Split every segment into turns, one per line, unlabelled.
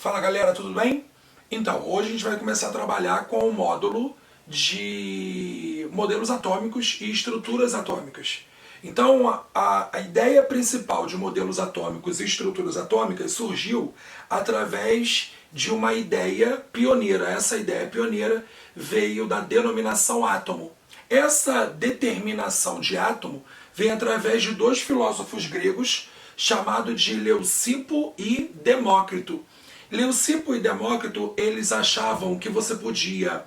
Fala galera, tudo bem? Então, hoje a gente vai começar a trabalhar com o módulo de modelos atômicos e estruturas atômicas. Então, a ideia principal de modelos atômicos e estruturas atômicas surgiu através de uma ideia pioneira. Essa ideia pioneira veio da denominação átomo. Essa determinação de átomo vem através de dois filósofos gregos chamados de Leucipo e Demócrito. Leucipo e Demócrito, eles achavam que você podia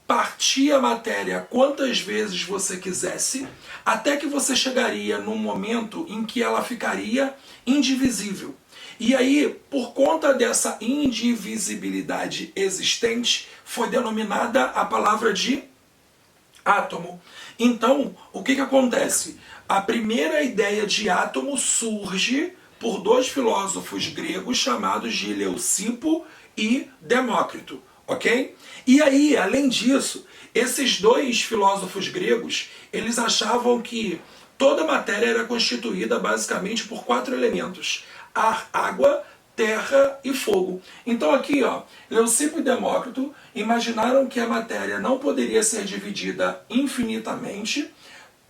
partir a matéria quantas vezes você quisesse, até que você chegaria num momento em que ela ficaria indivisível. E aí, por conta dessa indivisibilidade existente, foi denominada a palavra de átomo. Então, o que acontece? A primeira ideia de átomo surge por dois filósofos gregos chamados de Leucipo e Demócrito, ok? E aí, além disso, esses dois filósofos gregos, eles achavam que toda matéria era constituída basicamente por 4 elementos: ar, água, terra e fogo. Então aqui, Leucipo e Demócrito imaginaram que a matéria não poderia ser dividida infinitamente,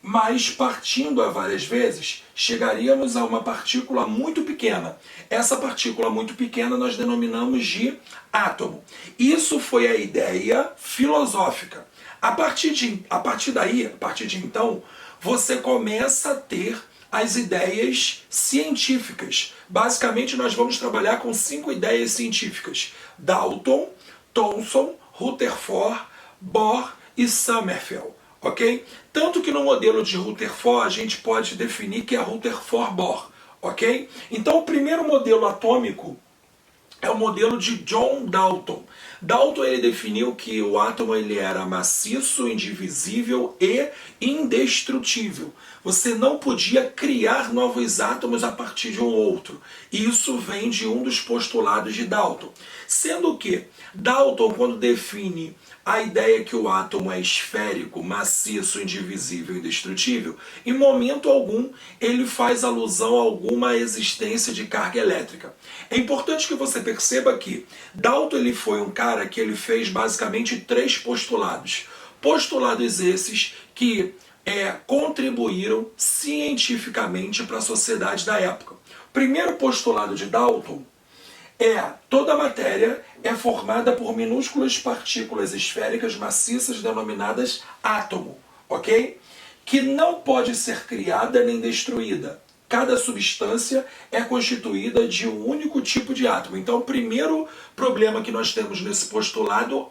mas partindo a várias vezes, chegaríamos a uma partícula muito pequena. Essa partícula muito pequena nós denominamos de átomo. Isso foi a ideia filosófica. A partir de então, você começa a ter as ideias científicas. Basicamente, nós vamos trabalhar com 5 ideias científicas: Dalton, Thomson, Rutherford, Bohr e Sommerfeld. Ok? Tanto que no modelo de Rutherford a gente pode definir que é Rutherford-Bohr. Ok? Então o primeiro modelo atômico é o modelo de John Dalton. Dalton ele definiu que o átomo ele era maciço, indivisível e indestrutível. Você não podia criar novos átomos a partir de um outro. Isso vem de um dos postulados de Dalton. Sendo que Dalton, quando define a ideia que o átomo é esférico, maciço, indivisível e indestrutível, em momento algum ele faz alusão a alguma existência de carga elétrica. É importante que você perceba que Dalton ele foi um cara que ele fez basicamente 3 postulados. Postulados esses que contribuíram cientificamente para a sociedade da época. O primeiro postulado de Dalton toda a matéria é formada por minúsculas partículas esféricas maciças denominadas átomo, ok? Que não pode ser criada nem destruída. Cada substância é constituída de um único tipo de átomo. Então, o primeiro problema que nós temos nesse postulado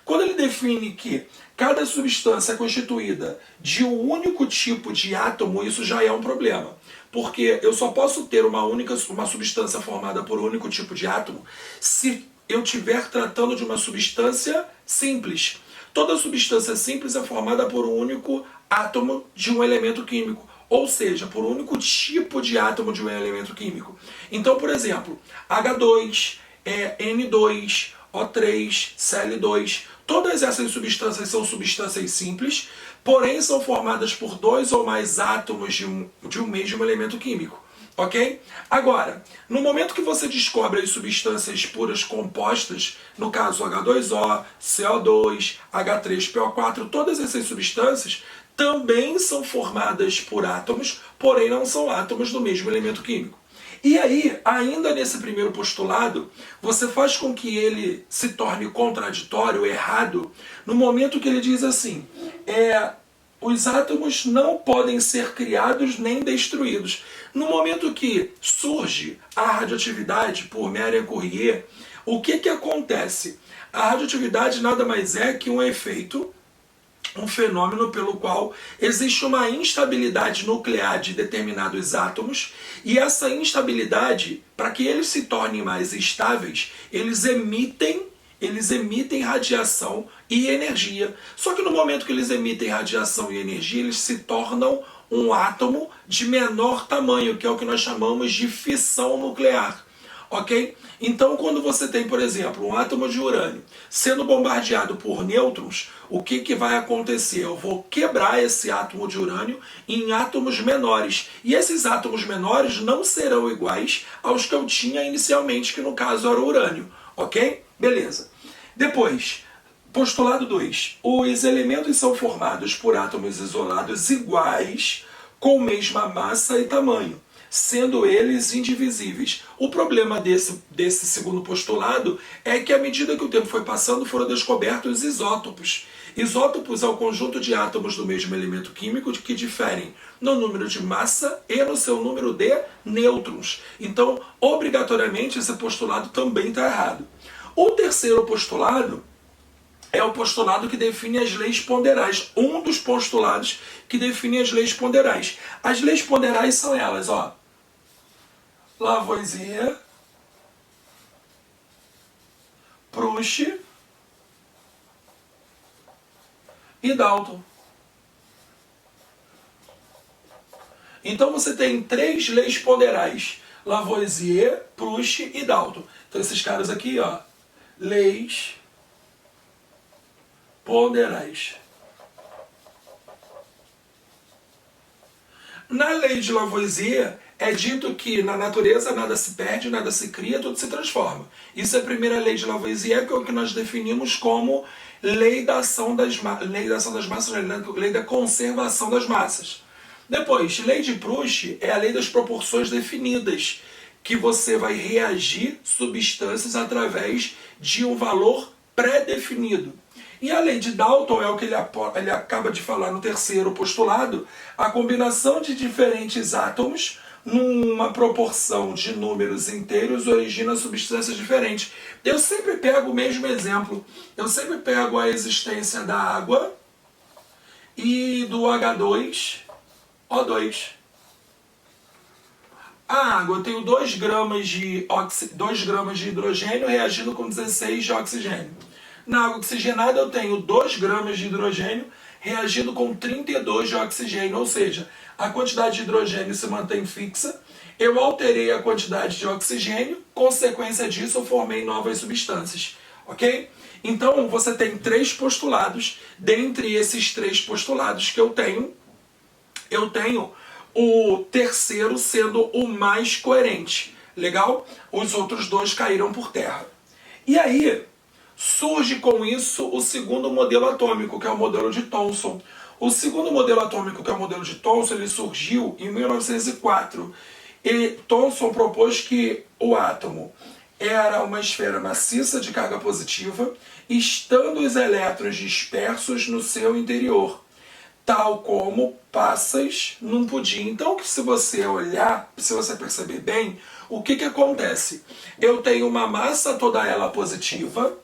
quando ele define que cada substância é constituída de um único tipo de átomo, isso já é um problema. Porque eu só posso ter uma substância formada por um único tipo de átomo se eu estiver tratando de uma substância simples. Toda substância simples é formada por um único átomo de um elemento químico, ou seja, por um único tipo de átomo de um elemento químico. Então, por exemplo, H2, N2, O3, Cl2, todas essas substâncias são substâncias simples, porém são formadas por 2 ou mais átomos de um mesmo elemento químico. Ok? Agora, no momento que você descobre as substâncias puras compostas, no caso H2O, CO2, H3PO4, todas essas substâncias também são formadas por átomos, porém não são átomos do mesmo elemento químico. E aí, ainda nesse primeiro postulado, você faz com que ele se torne contraditório, errado, no momento que ele diz assim: os átomos não podem ser criados nem destruídos. No momento que surge a radioatividade por Merriam-Curie, o que acontece? A radioatividade nada mais é que um efeito, um fenômeno pelo qual existe uma instabilidade nuclear de determinados átomos, e essa instabilidade, para que eles se tornem mais estáveis, eles emitem radiação e energia. Só que no momento que eles emitem radiação e energia, eles se tornam um átomo de menor tamanho, que é o que nós chamamos de fissão nuclear. Ok? Então, quando você tem, por exemplo, um átomo de urânio sendo bombardeado por nêutrons, o que vai acontecer? Eu vou quebrar esse átomo de urânio em átomos menores. E esses átomos menores não serão iguais aos que eu tinha inicialmente, que no caso era o urânio. Ok? Beleza. Depois, postulado 2. Os elementos são formados por átomos isolados iguais, com mesma massa e tamanho, sendo eles indivisíveis. O problema desse segundo postulado é que, à medida que o tempo foi passando, foram descobertos isótopos. Isótopos é o conjunto de átomos do mesmo elemento químico que diferem no número de massa e no seu número de nêutrons. Então, obrigatoriamente, esse postulado também está errado. O terceiro postulado é o postulado que define as leis ponderais. Um dos postulados que define as leis ponderais. As leis ponderais são elas, ó. Lavoisier, Proust e Dalton. Então você tem 3 leis ponderais. Lavoisier, Proust e Dalton. Então esses caras aqui, ó. Leis ponderais. Na lei de Lavoisier, é dito que na natureza nada se perde, nada se cria, tudo se transforma. Isso é a primeira lei de Lavoisier, que é o que nós definimos como lei da ação das massas, lei da conservação das massas. Depois, lei de Proust é a lei das proporções definidas, que você vai reagir substâncias através de um valor pré-definido. E a lei de Dalton é o que ele acaba de falar no terceiro postulado, a combinação de diferentes átomos numa proporção de números inteiros origina substâncias diferentes. Eu sempre pego o mesmo exemplo. Eu sempre pego a existência da água e do H2O2. A água, eu tenho 2 gramas de hidrogênio reagindo com 16 de oxigênio. Na água oxigenada eu tenho 2 gramas de hidrogênio reagindo com 32 de oxigênio, ou seja, a quantidade de hidrogênio se mantém fixa, eu alterei a quantidade de oxigênio, consequência disso eu formei novas substâncias, ok? Então você tem 3 postulados, dentre esses 3 postulados que eu tenho o terceiro sendo o mais coerente, legal? Os outros 2 caíram por terra. E aí, surge com isso o segundo modelo atômico, que é o modelo de Thomson. O segundo modelo atômico, que é o modelo de Thomson, ele surgiu em 1904. E Thomson propôs que o átomo era uma esfera maciça de carga positiva, estando os elétrons dispersos no seu interior, tal como passas num pudim. Então, se você olhar, se você perceber bem, o que acontece? Eu tenho uma massa toda ela positiva,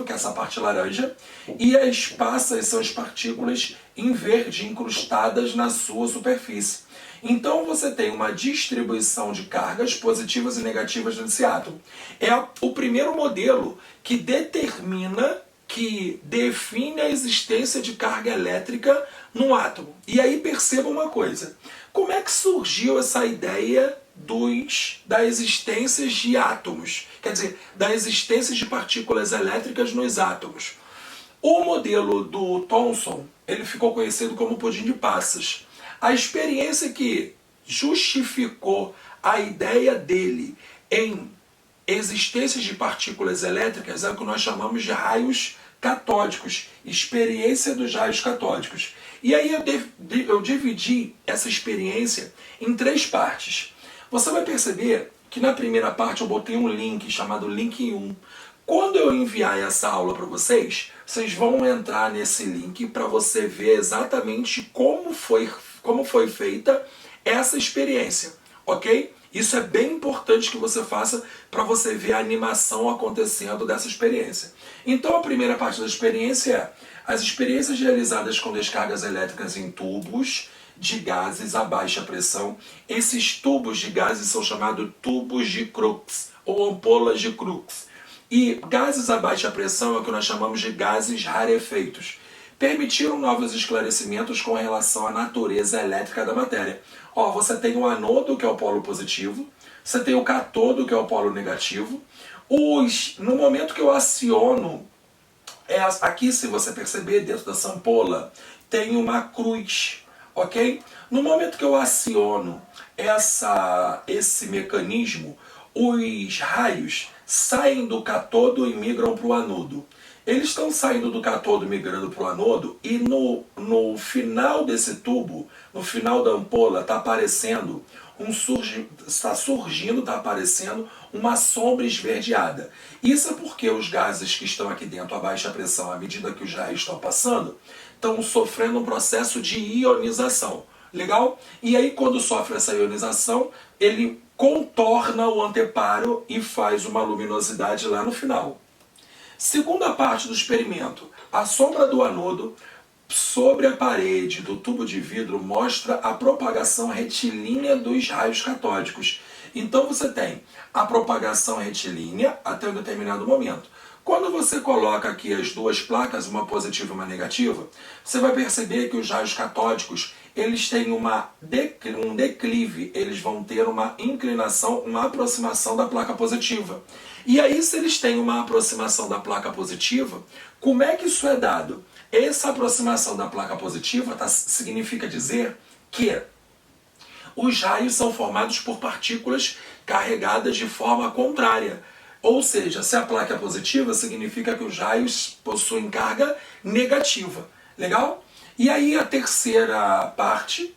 que é essa parte laranja, e as passas são as partículas em verde incrustadas na sua superfície. Então você tem uma distribuição de cargas positivas e negativas nesse átomo. É o primeiro modelo que define a existência de carga elétrica no átomo. E aí perceba uma coisa, como é que surgiu essa ideia da existência de átomos? Quer dizer, da existência de partículas elétricas nos átomos. O modelo do Thomson, ele ficou conhecido como pudim de passas. A experiência que justificou a ideia dele em existências de partículas elétricas é o que nós chamamos de raios catódicos, experiência dos raios catódicos. E aí eu dividi essa experiência em 3 partes. Você vai perceber que na primeira parte eu botei um link chamado link 1. Quando eu enviar essa aula para vocês, vocês vão entrar nesse link para você ver exatamente como foi feita essa experiência, ok? Isso é bem importante que você faça para você ver a animação acontecendo dessa experiência. Então a primeira parte da experiência é as experiências realizadas com descargas elétricas em tubos de gases a baixa pressão. Esses tubos de gases são chamados tubos de Crookes ou ampolas de Crookes. E gases a baixa pressão é o que nós chamamos de gases rarefeitos. Permitiram novos esclarecimentos com relação à natureza elétrica da matéria. Ó, você tem um anodo, que é o polo positivo, Você tem o cátodo, que é o polo negativo. No momento que eu aciono, aqui, se você perceber, dentro dessa ampola, tem uma cruz, ok? No momento que eu aciono esse mecanismo, os raios saem do cátodo e migram para o anodo. Eles estão saindo do cátodo e migrando para o anodo, e no final desse tubo, no final da ampola, está aparecendo está aparecendo uma sombra esverdeada. Isso é porque os gases que estão aqui dentro a baixa pressão, à medida que os raios estão passando, estão sofrendo um processo de ionização. Legal? E aí, quando sofre essa ionização, ele contorna o anteparo e faz uma luminosidade lá no final. Segunda parte do experimento, a sombra do anodo sobre a parede do tubo de vidro mostra a propagação retilínea dos raios catódicos. Então você tem a propagação retilínea até um determinado momento. Quando você coloca aqui as duas placas, uma positiva e uma negativa, você vai perceber que os raios catódicos eles têm um declive, eles vão ter uma inclinação, uma aproximação da placa positiva. E aí, se eles têm uma aproximação da placa positiva, como é que isso é dado? Essa aproximação da placa positiva significa dizer que os raios são formados por partículas carregadas de forma contrária. Ou seja, se a placa é positiva, significa que os raios possuem carga negativa. Legal? E aí a terceira parte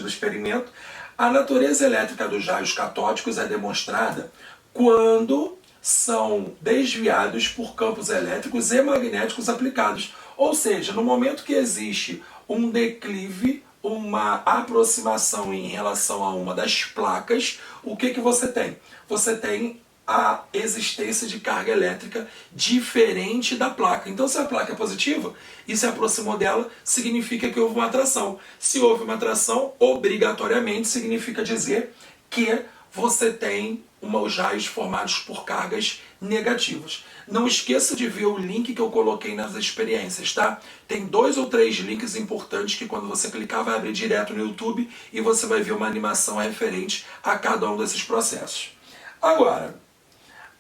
do experimento, a natureza elétrica dos raios catódicos é demonstrada quando são desviados por campos elétricos e magnéticos aplicados. Ou seja, no momento que existe um declive, uma aproximação em relação a uma das placas, o que você tem? Você tem a existência de carga elétrica diferente da placa. Então, se a placa é positiva e se aproximou dela, significa que houve uma atração. Se houve uma atração, obrigatoriamente significa dizer que você tem os raios formados por cargas negativas. Não esqueça de ver o link que eu coloquei nas experiências, tá? Tem 2 ou 3 links importantes que quando você clicar vai abrir direto no YouTube e você vai ver uma animação referente a cada um desses processos. Agora,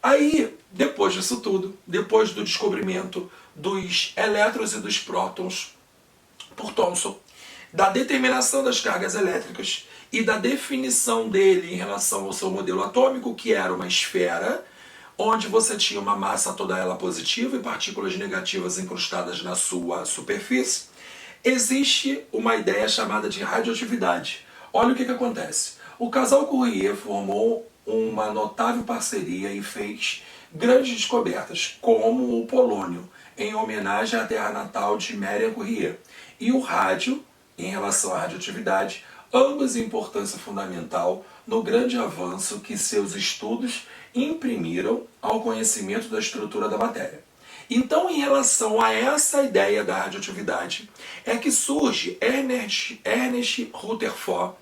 aí, depois disso tudo, depois do descobrimento dos elétrons e dos prótons por Thomson, da determinação das cargas elétricas e da definição dele em relação ao seu modelo atômico, que era uma esfera, onde você tinha uma massa toda ela positiva e partículas negativas incrustadas na sua superfície, existe uma ideia chamada de radioatividade. Olha o que acontece. O casal Curie formou uma notável parceria e fez grandes descobertas, como o polônio, em homenagem à terra natal de Marie Curie, e o rádio, em relação à radioatividade, ambas de importância fundamental no grande avanço que seus estudos imprimiram ao conhecimento da estrutura da matéria. Então, em relação a essa ideia da radioatividade, é que surge Ernest Rutherford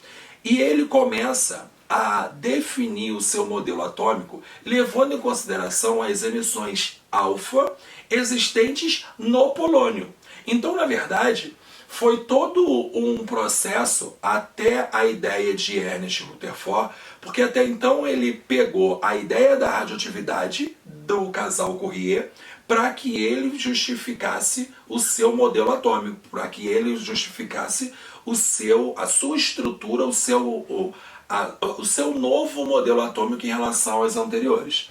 e ele começa a definir o seu modelo atômico levando em consideração as emissões alfa existentes no polônio. Então, na verdade, foi todo um processo até a ideia de Ernest Rutherford, porque até então ele pegou a ideia da radioatividade do casal Curie para que ele justificasse o seu modelo atômico, para que ele justificasse a sua estrutura, o seu novo modelo atômico em relação aos anteriores.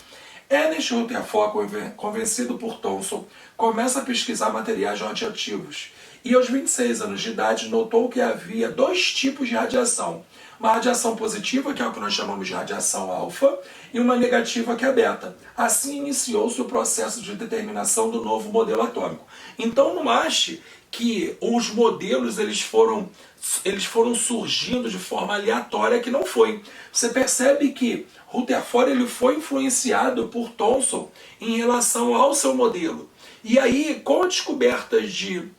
Ernest Rutherford, convencido por Thomson, começa a pesquisar materiais radioativos e aos 26 anos de idade notou que havia 2 tipos de radiação. Uma radiação positiva, que é o que nós chamamos de radiação alfa, e uma negativa, que é a beta. Assim iniciou-se o processo de determinação do novo modelo atômico. Então não ache que os modelos eles foram surgindo de forma aleatória, que não foi. Você percebe que Rutherford ele foi influenciado por Thomson em relação ao seu modelo. E aí, com a descoberta de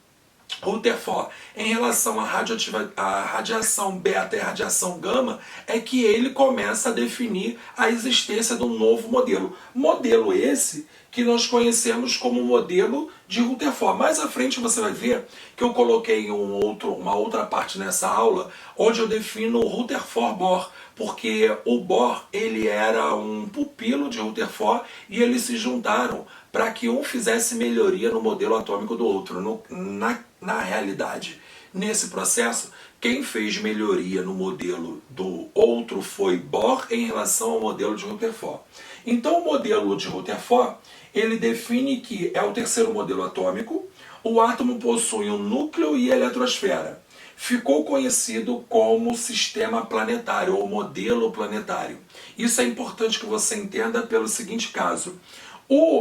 Rutherford em relação à radiação beta e radiação gama, é que ele começa a definir a existência de um novo modelo. Modelo esse que nós conhecemos como modelo de Rutherford. Mais à frente você vai ver que eu coloquei uma outra parte nessa aula onde eu defino o Rutherford-Bohr, porque o Bohr ele era um pupilo de Rutherford e eles se juntaram para que um fizesse melhoria no modelo atômico do outro. Na realidade, nesse processo, quem fez melhoria no modelo do outro foi Bohr em relação ao modelo de Rutherford. Então o modelo de Rutherford, ele define que é o terceiro modelo atômico, o átomo possui um núcleo e eletrosfera. Ficou conhecido como sistema planetário ou modelo planetário. Isso é importante que você entenda pelo seguinte caso.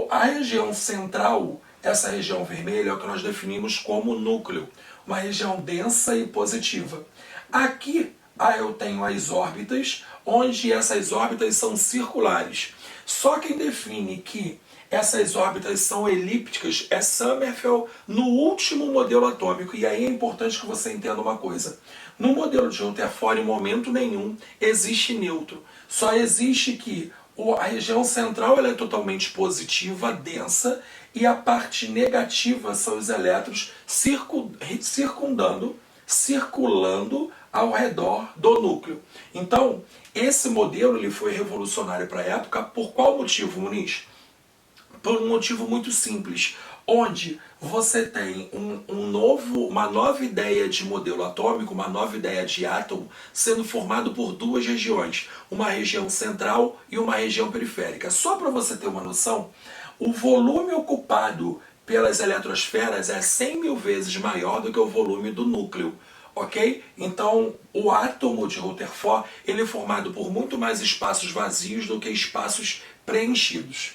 A região central, essa região vermelha, é o que nós definimos como núcleo, uma região densa e positiva. Aqui eu tenho as órbitas, onde essas órbitas são circulares. Só quem define que essas órbitas são elípticas é Sommerfeld no último modelo atômico. E aí é importante que você entenda uma coisa. No modelo de Rutherford, em momento nenhum, existe nêutron. Só existe que a região central ela é totalmente positiva, densa, e a parte negativa são os elétrons circulando ao redor do núcleo. Então, esse modelo ele foi revolucionário para a época. Por qual motivo, Muniz? Por um motivo muito simples, onde você tem uma nova ideia de modelo atômico, uma nova ideia de átomo, sendo formado por duas regiões, uma região central e uma região periférica. Só para você ter uma noção, o volume ocupado pelas eletrosferas é 100 mil vezes maior do que o volume do núcleo. Ok? Então, o átomo de Rutherford ele é formado por muito mais espaços vazios do que espaços preenchidos.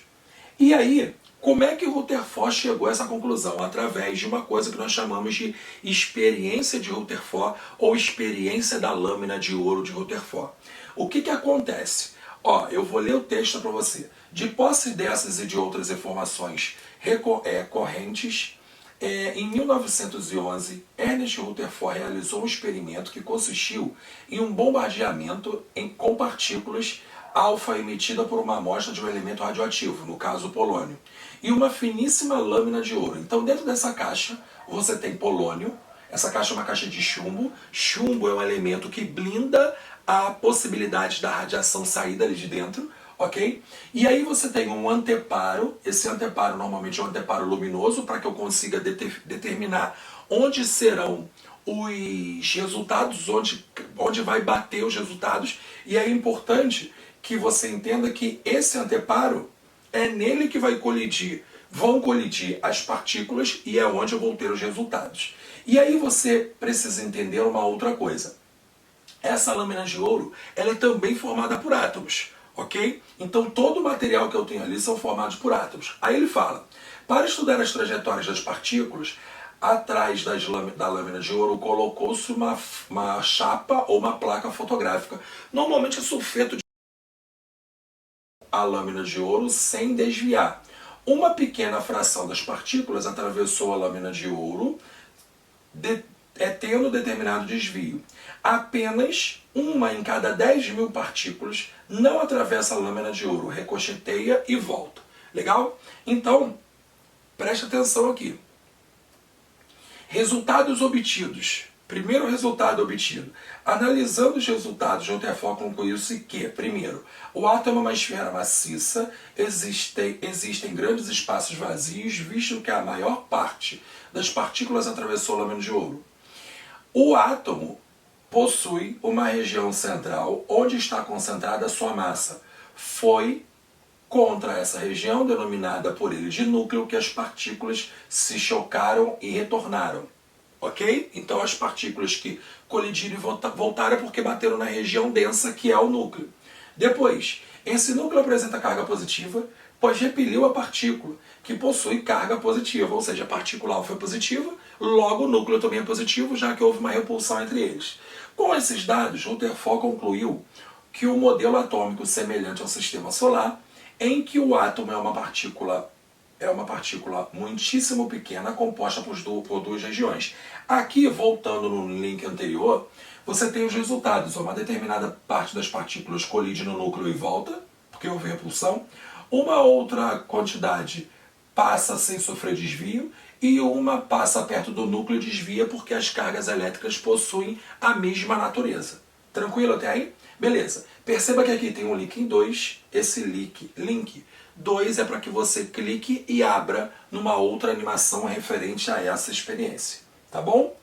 E aí, como é que Rutherford chegou a essa conclusão? Através de uma coisa que nós chamamos de experiência de Rutherford ou experiência da lâmina de ouro de Rutherford. O que acontece? Eu vou ler o texto para você. De posse dessas e de outras informações correntes, em 1911, Ernest Rutherford realizou um experimento que consistiu em um bombardeamento com partículas alfa emitida por uma amostra de um elemento radioativo, no caso o polônio, e uma finíssima lâmina de ouro. Então dentro dessa caixa você tem polônio, essa caixa é uma caixa de chumbo. Chumbo é um elemento que blinda a possibilidade da radiação sair dali de dentro, ok? E aí você tem um anteparo, esse anteparo normalmente é um anteparo luminoso para que eu consiga determinar onde serão os resultados, onde vai bater os resultados, e é importante que você entenda que esse anteparo é nele que vão colidir as partículas e é onde eu vou ter os resultados. E aí você precisa entender uma outra coisa. Essa lâmina de ouro ela é também formada por átomos, ok? Então todo o material que eu tenho ali são formados por átomos. Aí ele fala, para estudar as trajetórias das partículas, atrás da lâmina de ouro colocou-se uma chapa ou uma placa fotográfica. Normalmente é sulfeto de a lâmina de ouro sem desviar. Uma pequena fração das partículas atravessou a lâmina de ouro, tendo determinado desvio. Apenas uma em cada 10 mil partículas não atravessa a lâmina de ouro, ricocheteia e volta. Legal? Então, preste atenção aqui. Resultados obtidos. Primeiro resultado obtido. Analisando os resultados, Rutherford concluiu-se que, primeiro, o átomo é uma esfera maciça, existem grandes espaços vazios, visto que a maior parte das partículas atravessou a lâmina de ouro. O átomo possui uma região central onde está concentrada a sua massa. Foi contra essa região, denominada por ele de núcleo, que as partículas se chocaram e retornaram. Ok? Então as partículas que colidiram e voltaram porque bateram na região densa que é o núcleo. Depois, esse núcleo apresenta carga positiva, pois repeliu a partícula, que possui carga positiva, ou seja, a partícula alfa é positiva, logo o núcleo também é positivo, já que houve uma repulsão entre eles. Com esses dados, Rutherford concluiu que o modelo atômico semelhante ao sistema solar, em que o átomo é uma partícula muitíssimo pequena, composta por duas regiões. Aqui, voltando no link anterior, você tem os resultados. Uma determinada parte das partículas colide no núcleo e volta, porque houve repulsão. Uma outra quantidade passa sem sofrer desvio e uma passa perto do núcleo e desvia porque as cargas elétricas possuem a mesma natureza. Tranquilo até aí? Beleza. Perceba que aqui tem um link em 2. Esse link 2 é para que você clique e abra numa outra animação referente a essa experiência. Tá bom?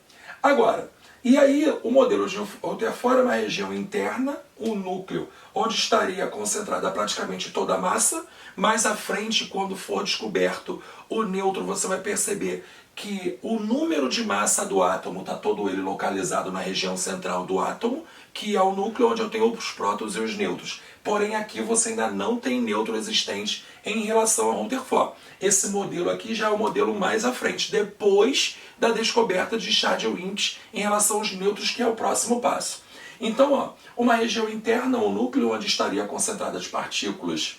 Agora, e aí o modelo de Rutherford é uma região interna, o núcleo, onde estaria concentrada praticamente toda a massa. Mais à frente, quando for descoberto o nêutron, você vai perceber que o número de massa do átomo está todo ele localizado na região central do átomo, que é o núcleo onde eu tenho os prótons e os nêutrons. Porém, aqui você ainda não tem nêutron existente em relação a Rutherford. Esse modelo aqui já é o modelo mais à frente, depois da descoberta de Chladni-Winch em relação aos nêutrons, que é o próximo passo. Então, ó, uma região interna, o núcleo, onde estaria concentradas partículas,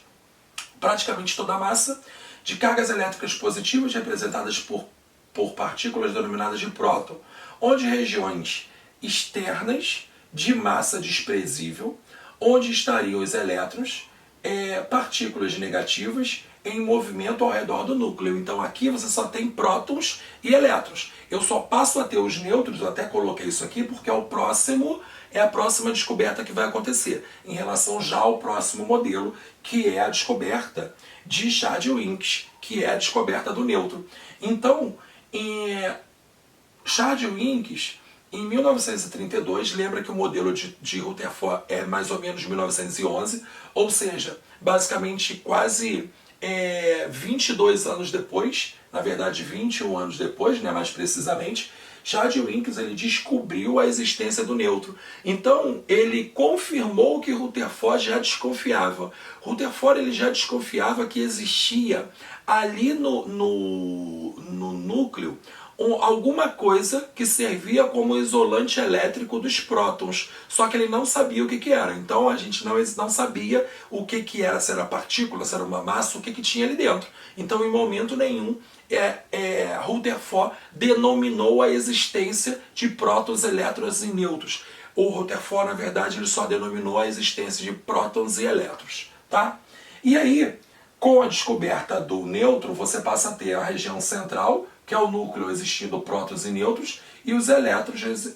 praticamente toda a massa, de cargas elétricas positivas representadas por partículas denominadas de próton, onde regiões externas de massa desprezível, onde estariam os elétrons, partículas negativas em movimento ao redor do núcleo. Então aqui você só tem prótons e elétrons. Eu só passo a ter os nêutrons, eu até coloquei isso aqui porque é a próxima descoberta que vai acontecer, em relação já ao próximo modelo, que é a descoberta de Chladni-Winch, que é a descoberta do nêutron. Então, Chladni-Winch, em 1932, lembra que o modelo de Rutherford é mais ou menos de 1911, ou seja, basicamente quase 22 anos depois, na verdade 21 anos depois, né, mais precisamente, Chladni-Winch ele descobriu a existência do nêutron. Então ele confirmou que Rutherford já desconfiava. Rutherford ele já desconfiava que existia ali no núcleo alguma coisa que servia como isolante elétrico dos prótons, só que ele não sabia o que era. Então a gente não sabia o que era, se era partícula, se era uma massa, o que tinha ali dentro. Então em momento nenhum Rutherford denominou a existência de prótons, elétrons e nêutrons. O Rutherford, na verdade, ele só denominou a existência de prótons e elétrons. Tá? E aí, com a descoberta do nêutron, você passa a ter a região central, que é o núcleo existindo prótons e nêutrons, e os elétrons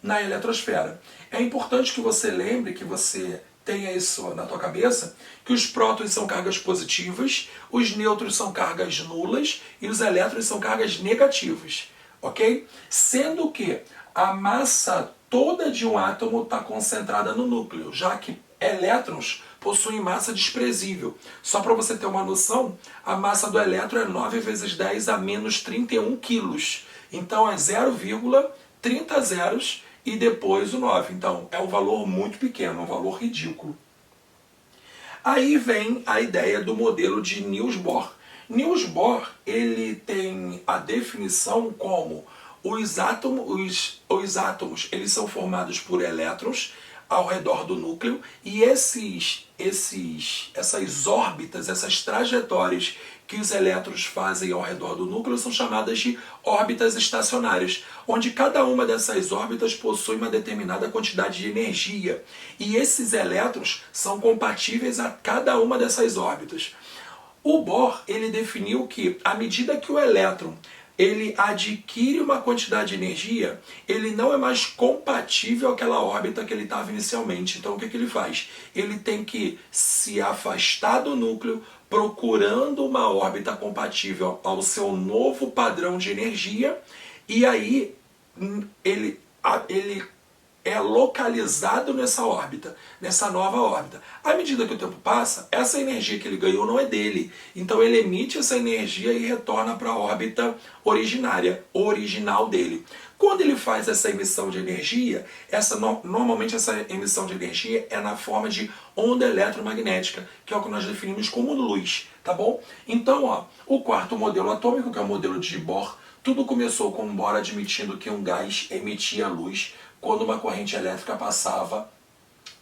na eletrosfera. É importante que você lembre, que você tenha isso na tua cabeça, que os prótons são cargas positivas, os nêutrons são cargas nulas e os elétrons são cargas negativas, ok? Sendo que a massa toda de um átomo está concentrada no núcleo, já que elétrons possuem massa desprezível. Só para você ter uma noção, a massa do elétron é 9 vezes 10 a menos 31 quilos. Então é 0,30 zeros e depois o 9. Então é um valor muito pequeno, um valor ridículo. Aí vem a ideia do modelo de Niels Bohr. Niels Bohr ele tem a definição como os átomos eles são formados por elétrons ao redor do núcleo, e essas órbitas, essas trajetórias que os elétrons fazem ao redor do núcleo são chamadas de órbitas estacionárias, onde cada uma dessas órbitas possui uma determinada quantidade de energia, e esses elétrons são compatíveis a cada uma dessas órbitas. O Bohr ele definiu que, à medida que o elétron ele adquire uma quantidade de energia, ele não é mais compatível àquela órbita que ele estava inicialmente. Então o que ele faz? Ele tem que se afastar do núcleo, procurando uma órbita compatível ao seu novo padrão de energia, e aí ele é localizado nessa órbita, nessa nova órbita. À medida que o tempo passa, essa energia que ele ganhou não é dele. Então ele emite essa energia e retorna para a órbita original dele. Quando ele faz essa emissão de energia, normalmente essa emissão de energia é na forma de onda eletromagnética, que é o que nós definimos como luz, tá bom? Então, ó, o quarto modelo atômico, que é o modelo de Bohr, tudo começou com Bohr admitindo que um gás emitia luz quando uma corrente elétrica passava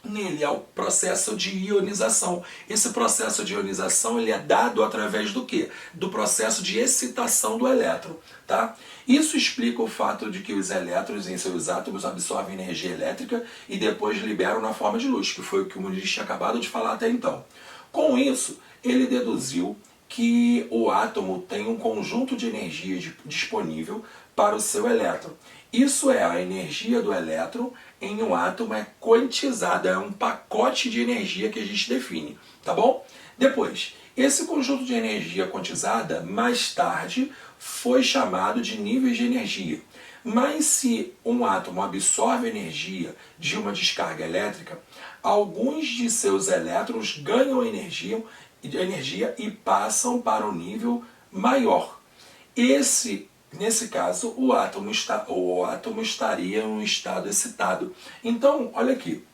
nele, é o processo de ionização. Esse processo de ionização ele é dado através do quê? Do processo de excitação do elétron. Tá? Isso explica o fato de que os elétrons em seus átomos absorvem energia elétrica e depois liberam na forma de luz, que foi o que o Muniz tinha acabado de falar até então. Com isso, ele deduziu que o átomo tem um conjunto de energia disponível para o seu elétron. Isso é, a energia do elétron em um átomo é quantizada, é um pacote de energia que a gente define, tá bom? Depois, esse conjunto de energia quantizada, mais tarde, foi chamado de níveis de energia. Mas se um átomo absorve energia de uma descarga elétrica, alguns de seus elétrons ganham energia e passam para um nível maior. Nesse caso, o átomo estaria em um estado excitado. Então, olha aqui,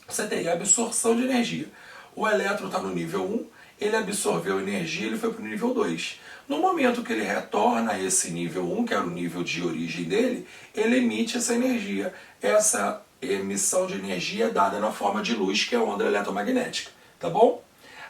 você tem a absorção de energia. O elétron está no nível 1, ele absorveu energia, ele foi para o nível 2. No momento que ele retorna a esse nível 1, que era o nível de origem dele, ele emite essa energia. Essa emissão de energia é dada na forma de luz, que é a onda eletromagnética. Tá bom?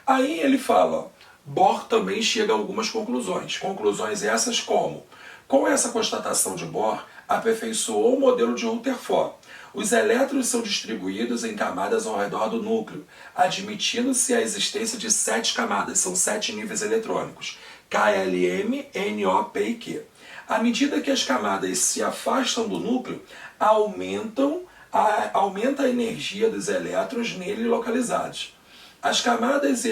Aí ele fala, Bohr também chega a algumas conclusões. Conclusões essas como: com essa constatação de Bohr, aperfeiçoou o modelo de Rutherford. Os elétrons são distribuídos em camadas ao redor do núcleo, admitindo-se a existência de 7 camadas, são 7 níveis eletrônicos, K, L, M, N, O, P e Q. À medida que as camadas se afastam do núcleo, aumenta a energia dos elétrons nele localizados. As camadas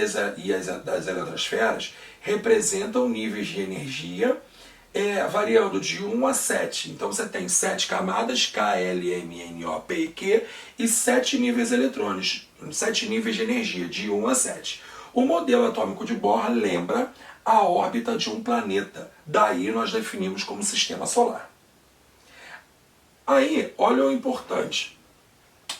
das eletrosferas representam níveis de energia variando de 1 a 7. Então você tem 7 camadas, K, L, M, N, O, P e Q, e 7 níveis eletrônicos, 7 níveis de energia, de 1 a 7. O modelo atômico de Bohr lembra a órbita de um planeta. Daí nós definimos como sistema solar. Aí, olha o importante.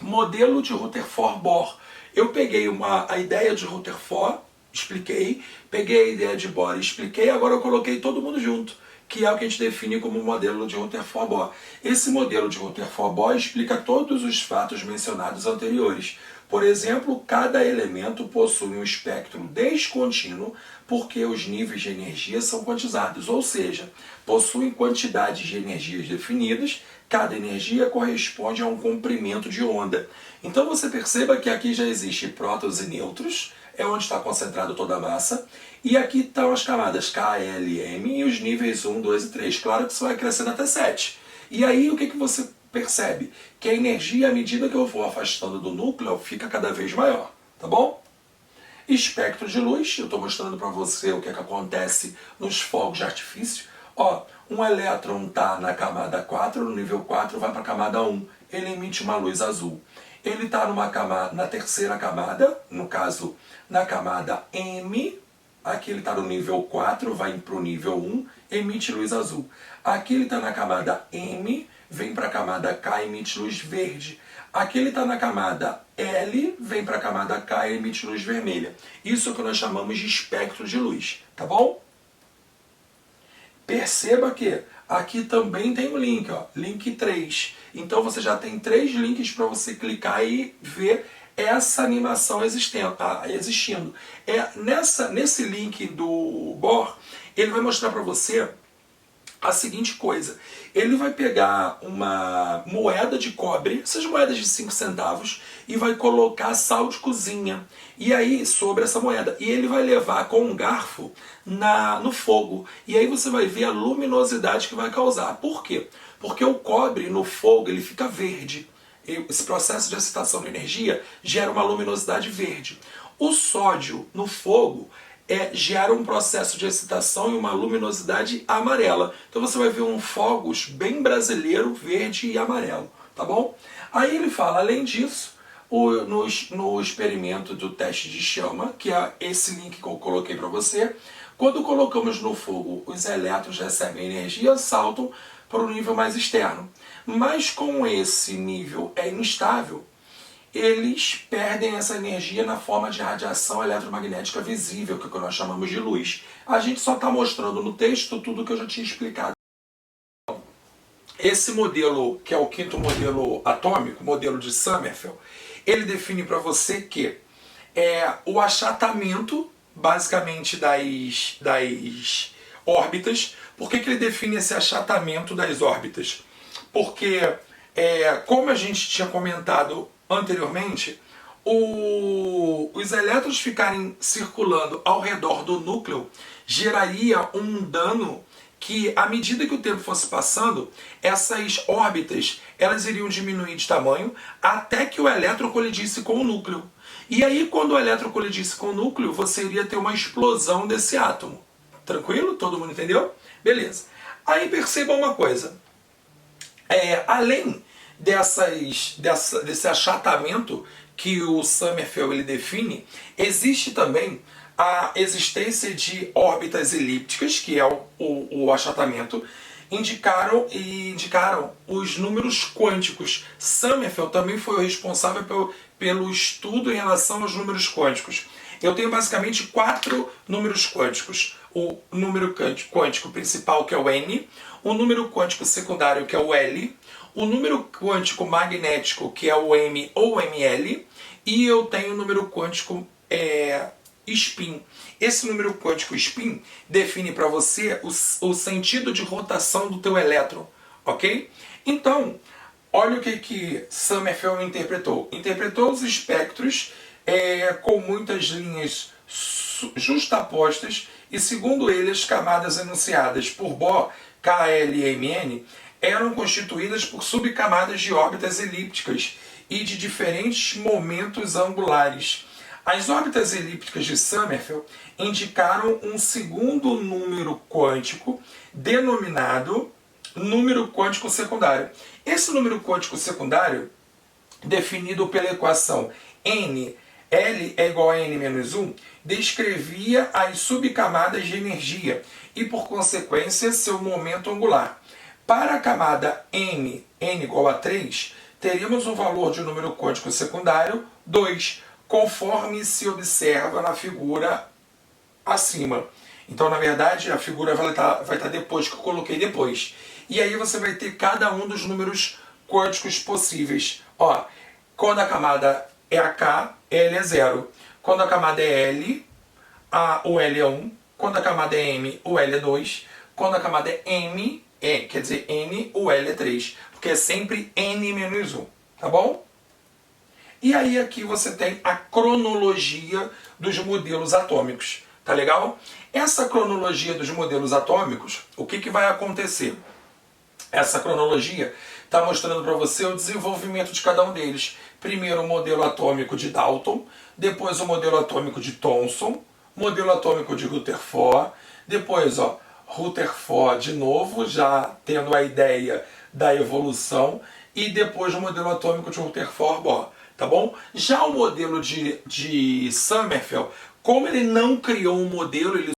Modelo de Rutherford-Bohr. Eu peguei a ideia de Rutherford, expliquei, peguei a ideia de Bohr, expliquei, agora eu coloquei todo mundo junto, que é o que a gente define como modelo de Rutherford-Bohr. Esse modelo de Rutherford-Bohr explica todos os fatos mencionados anteriores. Por exemplo, cada elemento possui um espectro descontínuo porque os níveis de energia são quantizados, ou seja, possuem quantidades de energias definidas, cada energia corresponde a um comprimento de onda. Então você perceba que aqui já existe prótons e nêutrons, é onde está concentrada toda a massa, e aqui estão as camadas K, L, M e os níveis 1, 2 e 3. Claro que isso vai crescendo até 7. E aí o que você percebe? Que a energia, à medida que eu vou afastando do núcleo, fica cada vez maior, tá bom? Espectro de luz, eu estou mostrando para você o que acontece nos fogos de artifício. Ó, um elétron está na camada 4, no nível 4 vai para a camada 1, ele emite uma luz azul. Ele está na terceira camada, no caso na camada M, aqui ele está no nível 4, vai para o nível 1, emite luz azul. Aqui ele está na camada M, vem para a camada K, emite luz verde. Aqui ele está na camada L, vem para a camada K e emite luz vermelha. Isso é o que nós chamamos de espectro de luz, tá bom? Perceba que aqui também tem um link, ó, link 3. Então você já tem 3 links para você clicar e ver essa animação existindo. Nesse link do Bohr, ele vai mostrar para você a seguinte coisa. Ele vai pegar uma moeda de cobre, essas moedas de 5 centavos, e vai colocar sal de cozinha. E aí, sobre essa moeda. E ele vai levar com um garfo no fogo. E aí você vai ver a luminosidade que vai causar. Por quê? Porque o cobre no fogo ele fica verde. Esse processo de excitação de energia gera uma luminosidade verde. O sódio no fogo gera um processo de excitação e uma luminosidade amarela. Então você vai ver um fogos bem brasileiro, verde e amarelo, tá bom? Aí ele fala, além disso, no experimento do teste de chama, que é esse link que eu coloquei para você, quando colocamos no fogo, os elétrons recebem energia, saltam para o nível mais externo. Mas com esse nível instável, eles perdem essa energia na forma de radiação eletromagnética visível, que é o que nós chamamos de luz. A gente só está mostrando no texto tudo que eu já tinha explicado. Esse modelo, que é o 5º modelo atômico, modelo de Sommerfeld, ele define para você que o achatamento, basicamente, das órbitas. Por que ele define esse achatamento das órbitas? Porque, como a gente tinha comentado anteriormente, os elétrons ficarem circulando ao redor do núcleo geraria um dano que, à medida que o tempo fosse passando, essas órbitas elas iriam diminuir de tamanho até que o elétron colidisse com o núcleo. E aí, quando o elétron colidisse com o núcleo, você iria ter uma explosão desse átomo. Tranquilo? Todo mundo entendeu? Beleza. Aí perceba uma coisa. Além desse achatamento que o Sommerfeld ele define, existe também a existência de órbitas elípticas, que é o achatamento, indicaram os números quânticos. Sommerfeld também foi o responsável pelo estudo em relação aos números quânticos. Eu tenho basicamente 4 números quânticos. O número quântico principal, que é o N, o número quântico secundário, que é o L, o número quântico magnético, que é o M ou ML, e eu tenho o número quântico spin. Esse número quântico spin define para você o sentido de rotação do teu elétron, ok? Então, olha o que Sommerfeld interpretou. Interpretou os espectros com muitas linhas justapostas e, segundo ele, as camadas enunciadas por Bohr, KL e MN eram constituídas por subcamadas de órbitas elípticas e de diferentes momentos angulares. As órbitas elípticas de Sommerfeld indicaram um segundo número quântico denominado número quântico secundário. Esse número quântico secundário, definido pela equação N, L é igual a N menos 1, descrevia as subcamadas de energia e, por consequência, seu momento angular. Para a camada N igual a 3, teríamos um valor de número quântico secundário 2, conforme se observa na figura acima. Então, na verdade, a figura vai estar depois, que eu coloquei depois. E aí você vai ter cada um dos números quânticos possíveis. Ó, quando a camada é a K, L é 0. Quando a camada é L, o L é 1. Quando a camada é M, o L é 2. Quando a camada é M, quer dizer N, o L é 3. Porque é sempre N menos 1. Tá bom? E aí aqui você tem a cronologia dos modelos atômicos. Tá legal? Essa cronologia dos modelos atômicos, o que vai acontecer? Essa cronologia está mostrando para você o desenvolvimento de cada um deles. Primeiro o modelo atômico de Dalton, depois o modelo atômico de Thomson, modelo atômico de Rutherford, depois Rutherford de novo, já tendo a ideia da evolução, e depois o modelo atômico de Rutherford-Bohr. Tá bom? Já o modelo de Sommerfeld, como ele não criou um modelo, ele